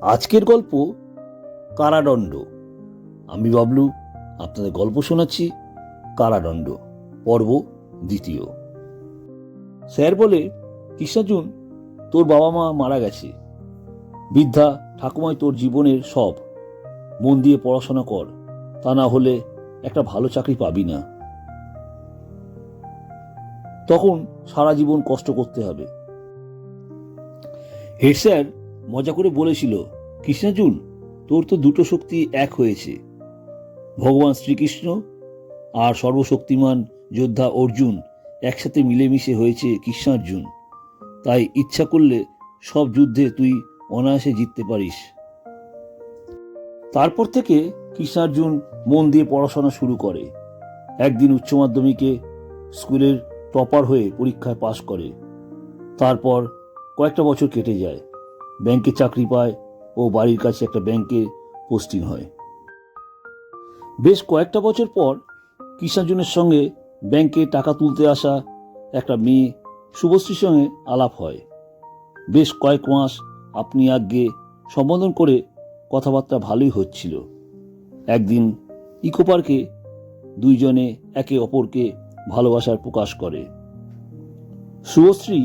আজকের গল্প কারাদণ্ড। আমি বাবলু আপনাদের গল্প শোনাচ্ছি। কারাদণ্ড পর্ব দ্বিতীয়। স্যার বলে, কৃষ্ণার্জুন, তোর বাবা মা মারা গেছে। বৃদ্ধা ঠাকুমাই তোর জীবনের সব। মন দিয়ে পড়াশোনা কর, তা না হলে একটা ভালো চাকরি পাবি না। তখন সারা জীবন কষ্ট করতে হবে। হেড স্যার মজা করে বলেছিল, কৃষ্ণার্জুন, তোর তো দুটো শক্তি এক হয়েছে। ভগবান শ্রীকৃষ্ণ আর সর্বশক্তিমান যোদ্ধা অর্জুন একসাথে মিলেমিশে হয়েছে কৃষ্ণার্জুন। তাই ইচ্ছা করলে সব যুদ্ধে তুই অনায়াসে জিততে পারিস। তারপর থেকে কৃষ্ণার্জুন মন দিয়ে পড়াশোনা শুরু করে। একদিন উচ্চ মাধ্যমিকে স্কুলের টপার হয়ে পরীক্ষায় পাশ করে। তারপর কয়েকটা বছর কেটে যায়। ব্যাংকে চাকরি পায় ও বাড়ির কাছে একটা ব্যাংকে পোস্টিং হয়। বেশ কয়েকটা বছর পর কৃষ্ণার্জুনের সঙ্গে ব্যাংকে টাকা তুলতে আসা একটা মেয়ে শুভশ্রীর সঙ্গে আলাপ হয়। বেশ কয়েক মাস আপনি আগে সম্বোধন করে কথাবার্তা ভালোই হচ্ছিল। একদিন ইকো পার্কে দুইজনে একে অপরকে ভালোবাসার প্রকাশ করে। শুভশ্রী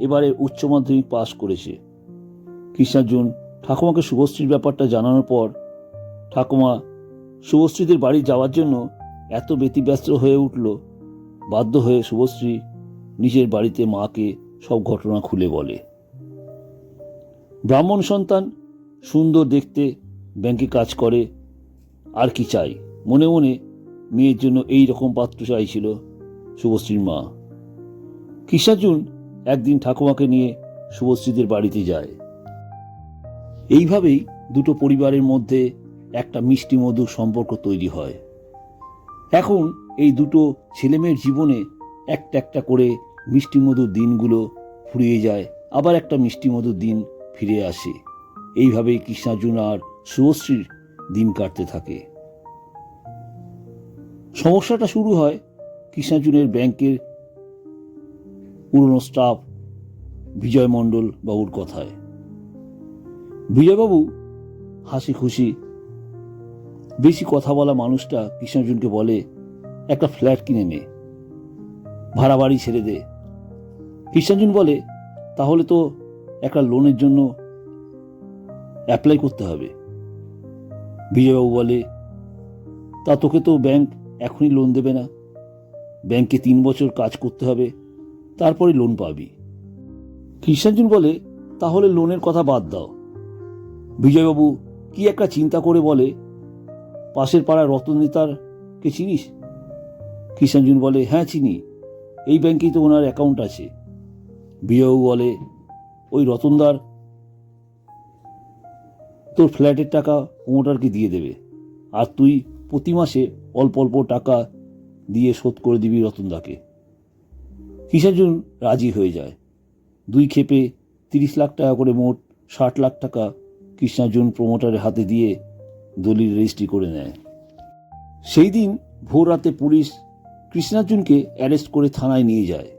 এবারে উচ্চ মাধ্যমিক পাশ করেছে। কৃষ্ণার্জুন ঠাকুমাকে শুভশ্রীর ব্যাপারটা জানানোর পর ঠাকুমা শুভশ্রীদের বাড়ি যাওয়ার জন্য এত ব্যতিব্যস্ত হয়ে উঠল, বাধ্য হয়ে শুভশ্রী নিজের বাড়িতে মাকে সব ঘটনা খুলে বলে। ব্রাহ্মণ সন্তান, সুন্দর দেখতে, ব্যাংকে কাজ করে, আর কি চাই। মনে মনে মেয়ের জন্য এই রকম পাত্র চাইছিল শুভশ্রীর মা। কৃষ্ণার্জুন একদিন ঠাকুমাকে নিয়ে শুভশ্রীদের বাড়িতে যায়। এইভাবেই দুটো পরিবারের মধ্যে একটা মিষ্টি মধুর সম্পর্ক তৈরি হয়। এখন এই দুটো ছেলেমেয়ের জীবনে একটা একটা করে মিষ্টি মধুর দিনগুলো ফুরিয়ে যায়, আবার একটা মিষ্টি মধুর দিন ফিরে আসে। এইভাবেই কৃষ্ণার্জুন আর শুভশ্রীর দিন কাটতে থাকে। সমস্যাটা শুরু হয় কৃষ্ণার্জুনের ব্যাংকের পুরনো স্টাফ বিজয় মণ্ডল বাবুর কথায়। বিজয়বাবু হাসি খুশি, বেশি কথা বলা মানুষটা কৃষ্ণার্জুনকে বলে, একটা ফ্ল্যাট কিনে নে, ভাড়া বাড়ি ছেড়ে দে। কৃষ্ণার্জুন বলে, তাহলে তো একটা লোনের জন্য অ্যাপ্লাই করতে হবে। বিজয়বাবু বলে, তা তোকে তো ব্যাংক এখনই লোন দেবে না। ব্যাংকে 3 বছর কাজ করতে হবে, তারপরে লোন পাবি। কৃষ্ণার্জুন বলে, তাহলে লোনের কথা বাদ দাও। বিজয়বাবু কি একটা চিন্তা করে বলে, পাশের পাড়ার রতন নেতারকে চিনিস? কৃষ্ণার্জুন বলে, হ্যাঁ চিনি, এই ব্যাংকেই তো ওনার অ্যাকাউন্ট আছে। বিজয়বাবু বলে, ওই রতনদার তোর ফ্ল্যাটের টাকা প্রমোটারকে দিয়ে দেবে, আর তুই প্রতি মাসে অল্প অল্প টাকা দিয়ে শোধ করে দিবি রতনদাকে। কৃষ্ণার্জুন রাজি হয়ে যায়। 2 ক্ষেপে 30 লাখ টাকা করে মোট 60 লাখ টাকা কৃষ্ণার্জুন প্রমোটারের হাতে দিয়ে দলিল রেজিস্ট্রি করে নেয়। সেই দিন ভোর রাতে পুলিশ কৃষ্ণার্জুনকে অ্যারেস্ট করে থানায় নিয়ে যায়।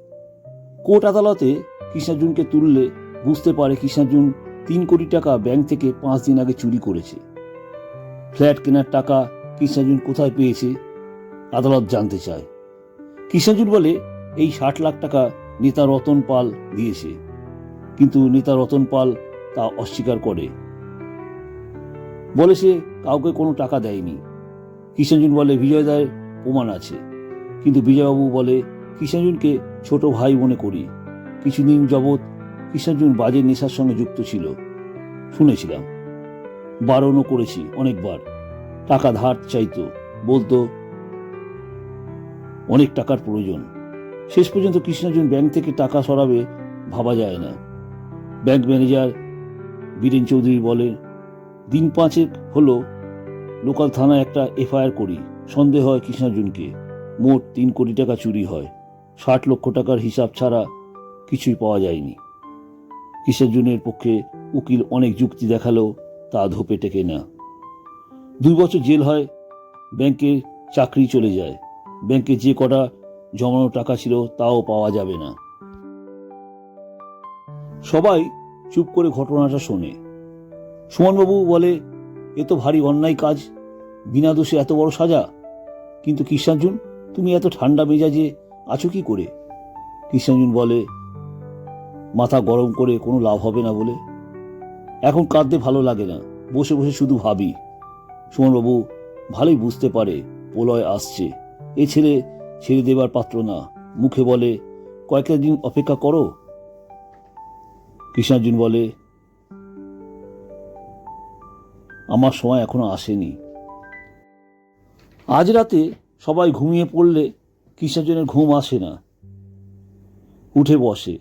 কোর্ট আদালতে কৃষ্ণার্জুনকে তুললে বুঝতে পারে কৃষ্ণার্জুন 3 কোটি টাকা ব্যাংক থেকে 5 দিন আগে চুরি করেছে। ফ্ল্যাট কেনার টাকা কৃষ্ণার্জুন কোথায় পেয়েছে আদালত জানতে চায়। কৃষ্ণার্জুন বলে, এই 60 লাখ টাকা নেতা রতন পাল দিয়েছে, কিন্তু নেতা রতন পাল তা অস্বীকার করে, বলে সে কাউকে কোনো টাকা দেয়নি। কৃষ্ণার্জুন বলে, বিজয়দার প্রমাণ আছে, কিন্তু বিজয়বাবু বলে, কৃষ্ণার্জুনকে ছোট ভাই মনে করি। কিছুদিন যাবৎ কৃষ্ণার্জুন বাজে নেশার সঙ্গে যুক্ত ছিল, শুনেছিলাম। বারণও করেছি অনেকবার। টাকা ধার চাইতো, বলতো অনেক টাকার প্রয়োজন। শেষ পর্যন্ত কৃষ্ণার্জুন ব্যাংক থেকে টাকা সরাবে ভাবা যায় না। ব্যাংক ম্যানেজার বীরেন চৌধুরী বলে, দিন 5 হলো লোকাল থানায় একটা এফআইআর করি। সন্দেহ হয় কৃষ্ণার্জুনকে। মোট 3 কোটি টাকা চুরি হয়, 60 লক্ষ টাকার হিসাব ছাড়া কিছুই পাওয়া যায়নি। কৃষ্ণার্জুনের পক্ষে উকিল অনেক যুক্তি দেখালেও তা ধোপে টেকে না। 2 বছর জেল হয়, ব্যাংকের চাকরি চলে যায়। ব্যাংকে যে কটা জমানো টাকা ছিল তাও পাওয়া যাবে না। সবাই চুপ করে ঘটনাটা শোনে। সুমনবাবু বলে, এ তো ভারী অন্যায় কাজ, বিনা দোষে এত বড় সাজা। কিন্তু কৃষ্ণার্জুন, তুমি এত ঠান্ডা মেজাজে আছো কি করে? কৃষ্ণার্জুন বলে, মাথা গরম করে কোনো লাভ হবে না বলে। এখন কাঁদতে ভালো লাগে না, বসে বসে শুধু ভাবি। সুমনবাবু ভালোই বুঝতে পারে প্রলয় আসছে, এ ছেলে ছেড়ে দেবার পাত্র না। মুখে বলে, কয়েকটা দিন অপেক্ষা করো। কৃষ্ণার্জুন বলে, আমার সময় এখনো আসেনি। আজ রাতে সবাই ঘুমিয়ে পড়লে কৃষ্ণার্জুনের ঘুম আসে না। উঠে বসে,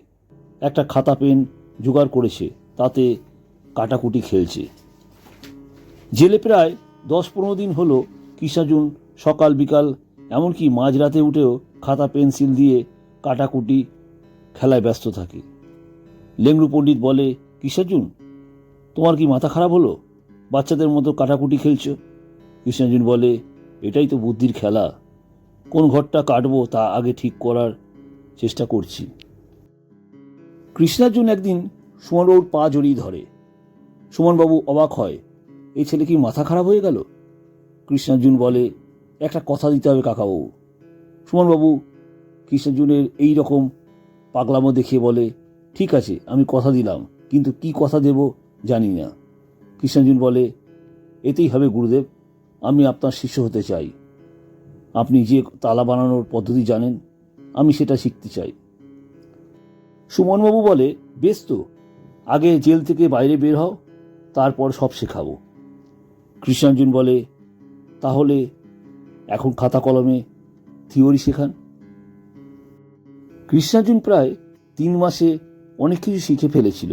একটা খাতা পেন জোগাড় করেছে, তাতে কাটাকুটি খেলছে। জেলে প্রায় 10-15 দিন হলো কৃষ্ণার্জুন সকাল বিকাল এমনকি মাঝরাতে উঠেও খাতা পেন্সিল দিয়ে কাটাকুটি খেলায় ব্যস্ত থাকে। লেংড়ু পণ্ডিত বলে, কৃষ্ণার্জুন, তোমার কি মাথা খারাপ হলো? বাচ্চাদের মতো কাটাকুটি খেলছো? কৃষ্ণার্জুন বলে, এটাই তো বুদ্ধির খেলা। কোন ঘরটা কাটবো তা আগে ঠিক করার চেষ্টা করছি। কৃষ্ণার্জুন একদিন সুমনবাবুর পা জড়িয়ে ধরে। সুমনবাবু অবাক হয়, এই ছেলে কি মাথা খারাপ হয়ে গেল? কৃষ্ণার্জুন বলে, একটা কথা দিতে হবে কাকাবাবু। সুমনবাবু কৃষ্ণার্জুনের এই রকম পাগলামো দেখিয়ে বলে, ঠিক আছে, আমি কথা দিলাম, কিন্তু কি কথা দেব জানি না। কৃষ্ণার্জুন বলে, এতেই হবে গুরুদেব, আমি আপনার শিষ্য হতে চাই। আপনি যে তালা বানানোর পদ্ধতি জানেন, আমি সেটা শিখতে চাই। সুমনবাবু বলে, বেশ তো, আগে জেল থেকে বাইরে বের হও, তারপর সব শেখাবো। কৃষ্ণার্জুন বলে, তাহলে এখন খাতা কলমে থিওরি শেখান। কৃষ্ণার্জুন প্রায় 3 মাসে অনেক কিছু শিখে ফেলেছিল,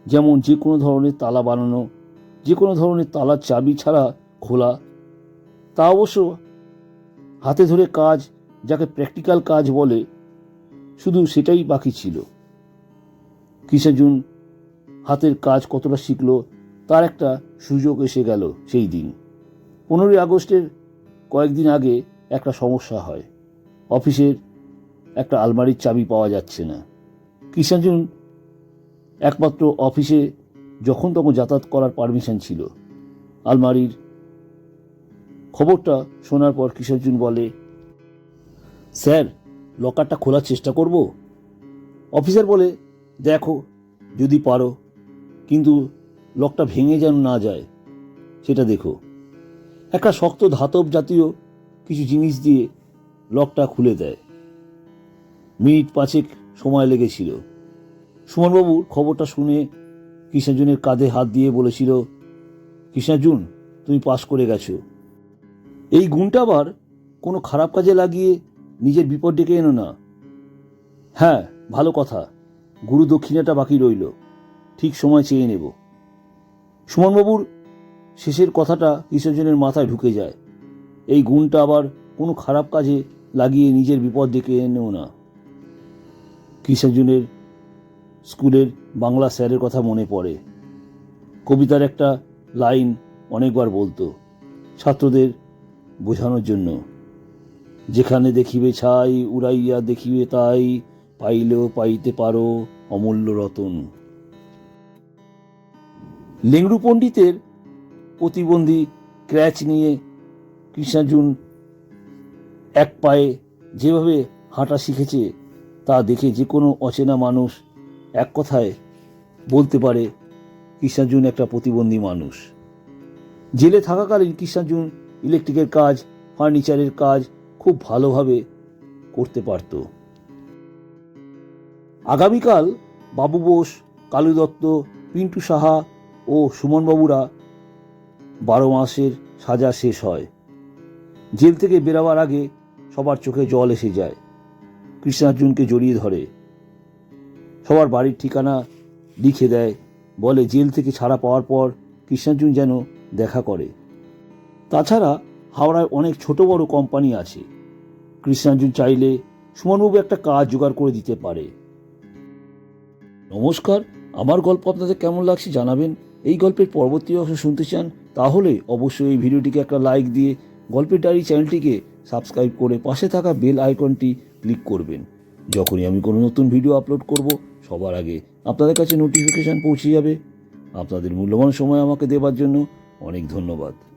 যেমন যে কোনো ধরনের তালা বানানো, যে কোনো ধরনের তালার চাবি ছাড়া খোলা। তা অবশ্য হাতে ধরে কাজ, যাকে প্র্যাকটিক্যাল কাজ বলে, শুধু সেটাই বাকি ছিল। কৃষ্ণার্জুন হাতের কাজ কতটা শিখল তার একটা সুযোগ এসে গেল সেই দিন। 15ই আগস্টের কয়েকদিন আগে একটা সমস্যা হয়। অফিসের একটা আলমারির চাবি পাওয়া যাচ্ছে না। কৃষ্ণার্জুন একমাত্র অফিসে যখন তখন যাতায়াত করার পারমিশন ছিল। আলমারির খবরটা শোনার পর কৃষ্ণার্জুন বলে, স্যার, লকারটা খোলার চেষ্টা করব? অফিসার বলে, দেখো যদি পারো, কিন্তু লকটা ভেঙে যেন না যায় সেটা দেখো। একটা শক্ত ধাতব জাতীয় কিছু জিনিস দিয়ে লকটা খুলে দেয়। মিনিট 5 সময় লেগেছিল। সুমনবাবুর খবরটা শুনে কৃষ্ণার্জুনের কাঁধে হাত দিয়ে বলেছিল, কৃষ্ণার্জুন, তুমি পাশ করে গেছো। এই গুণটা আবার কোনো খারাপ কাজে লাগিয়ে নিজের বিপদ ডেকে এনো না। হ্যাঁ, ভালো কথা, গুরু দক্ষিণাটা বাকি রইল, ঠিক সময় চেয়ে নেব। সুমনবাবুর শেষের কথাটা কৃষ্ণার্জুনের মাথায় ঢুকে যায়। এই গুণটা আবার কোনো খারাপ কাজে লাগিয়ে নিজের বিপদ ডেকে এনেও না। কৃষ্ণার্জুনের স্কুলের বাংলা স্যারের কথা মনে পড়ে। কবিতার একটা লাইন অনেকবার বলতো ছাত্রদের বোঝানোর জন্য, যেখানে দেখিবে ছাই উড়াইয়া দেখিবে তাই, পাইলেও পাইতে পারো অমূল্য রতন। লেংড়ু পণ্ডিতের প্রতিবন্ধী ক্র্যাচ নিয়ে কৃষ্ণার্জুন এক পায়ে যেভাবে হাঁটা শিখেছে তা দেখে যে কোনো অচেনা মানুষ এক কথায় বলতে পারে কৃষ্ণার্জুন একটা প্রতিবন্ধী মানুষ। জেলে থাকাকালীন কৃষ্ণার্জুন ইলেকট্রিকের কাজ, ফার্নিচারের কাজ খুব ভালোভাবে করতে পারত। আগামীকাল বাবু বোস, কালু দত্ত, পিন্টু সাহা ও সুমনবাবুরা 12 মাসের সাজা শেষ হয়। জেল থেকে বেরাবার আগে সবার চোখে জল এসে যায়। কৃষ্ণার্জুনকে জড়িয়ে ধরে, সবার বাড়ির ঠিকানা লিখে দেয়, বলে জেল থেকে ছাড়া পাওয়ার পর কৃষ্ণার্জুন যেন দেখা করে। তাছাড়া হাওড়ায় অনেক ছোট বড় কোম্পানি আছে, কৃষ্ণার্জুন চাইলে সুমনবাবু একটা কাজ জোগাড় করে দিতে পারে। নমস্কার, আমার গল্প আপনাদের কেমন লাগছে জানাবেন। এই গল্পের পরবর্তী অংশ শুনতে চান তাহলে অবশ্যই এই ভিডিওটিকে একটা লাইক দিয়ে গল্পের ডায়েরি চ্যানেলটিকে সাবস্ক্রাইব করে পাশে থাকা বেল আইকনটি ক্লিক করবেন। যখনই আমি কোনো নতুন ভিডিও আপলোড করব সবার আগে আপনাদের কাছে নোটিফিকেশন পৌঁছে যাবে। আপনাদের মূল্যবান সময় আমাকে দেবার জন্য অনেক ধন্যবাদ।